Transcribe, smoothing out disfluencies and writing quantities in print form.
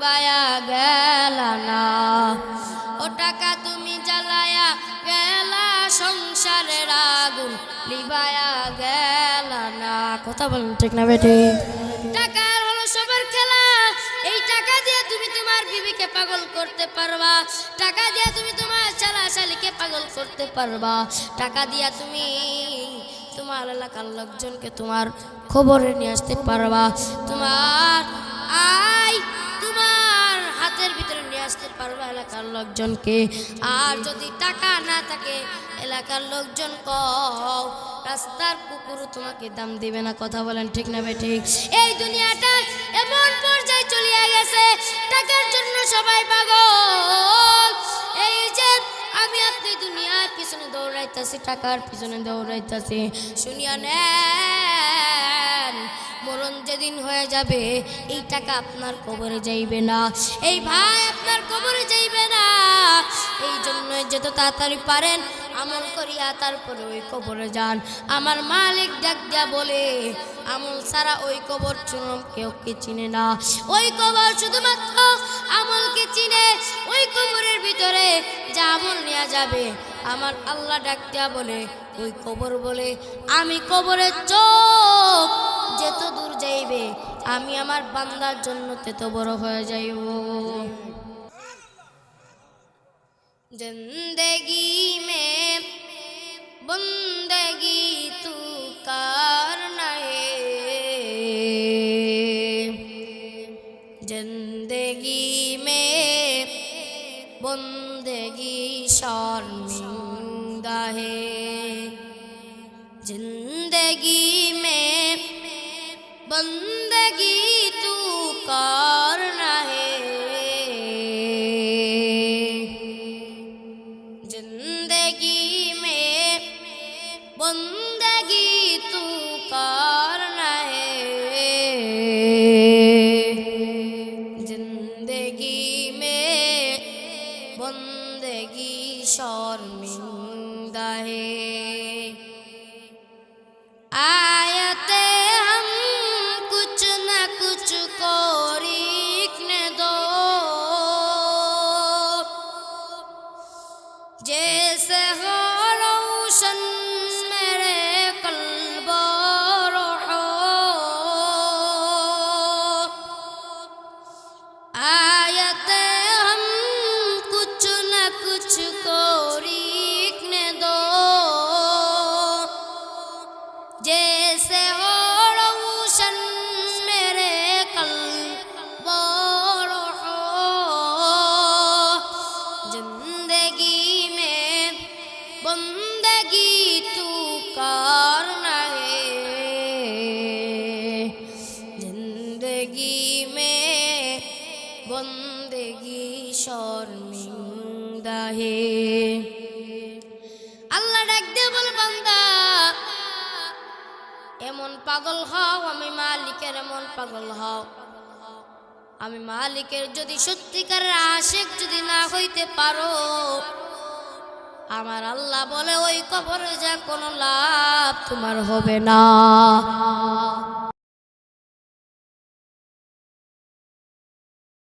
লিবায়া গেলা না। ও টাকা তুমি জ্বালায়া গেলা সংসারের আগুন লিবায়া গেলা না। কথা বলেন ঠিক না বেটি? টাকা হলো সবার খেলা। এই টাকা দিয়ে তুমি তোমার বিবিকে পাগল করতে পারবা, টাকা দিয়ে তুমি তোমার শালা-শালিকে পাগল করতে পারবা, টাকা দিয়া তুমি তোমার এলাকার লোকজনকে তোমার খবরে নিয়ে আসতে পারবা, তোমার তোমার হাতের ভিতরে নিয়ে আসতে পারবা এলাকার লোকজনকে। আর যদি টাকা না থাকে এলাকার লোকজন কও রাস্তার কুকুর তোমাকে দাম দিবে না। কথা বলেন ঠিক না বেঠিক? এই দুনিয়াটা এমন পর্যায়ে চলে গেছে টাকার জন্য সবাই পাগল। এই যে আমি আপনি দুনিয়ার পিছনে দৌড়াইতেছি, টাকার পিছনে দৌড়াইতেছি, শুনিয়া নেন মরণ যেদিন হয়ে যাবে এই টাকা আপনার কবরে যাইবে না, এই ভাই আপনার কবরে যাইবে না। এই জন্য যত তাড়াতাড়ি পারেন আমল করিয়া তারপরে ওই কবরে যান। আমার মালিক ডাক দিয়া বলে আমল ছাড়া ওই কবর কেউ কে চিনে না, ওই কবর শুধুমাত্র আমলকে চিনে। ওই কবরের ভিতরে যা আমল নেওয়া যাবে আমার আল্লাহ ডাক দিয়া বলে ওই কবর বলে আমি কবরের চোখ যেত দূর যাইবে আমি আমার বান্দার জন্য তত বড় হয়ে যাইব। जिंदगी में बंदगी तू करना है, जिंदगी में बंदगी शर्मिंदा है, जिंदगी में बंदगी तू करना है, जिंदगी में बंदगी तू करना है, जिंदगी में बंदगी शर्मिंदा है। आयते हम कुछ न कुछ को लिखने दो, जैसे हो रोशन मेरे कल्ब रूह, आयते हम कुछ न कुछ को लिखने दो, जैसे हो रोशन मेरे कल्ब रूह, जिंदगी में बंदगी तू करना है, जिंदगी में बंदगी शर्मिंदा है। আল্লাহ ডাক দিয়ে বল বান্দা এমন পাগল হও আমি মালিকের এমন পাগল হও। আমি মালিকের যদি সত্যিকারের আশিক যদি না হইতে পারো আমার আল্লাহ বলে ওই কবরে যা কোনো লাভ তোমার হবে না।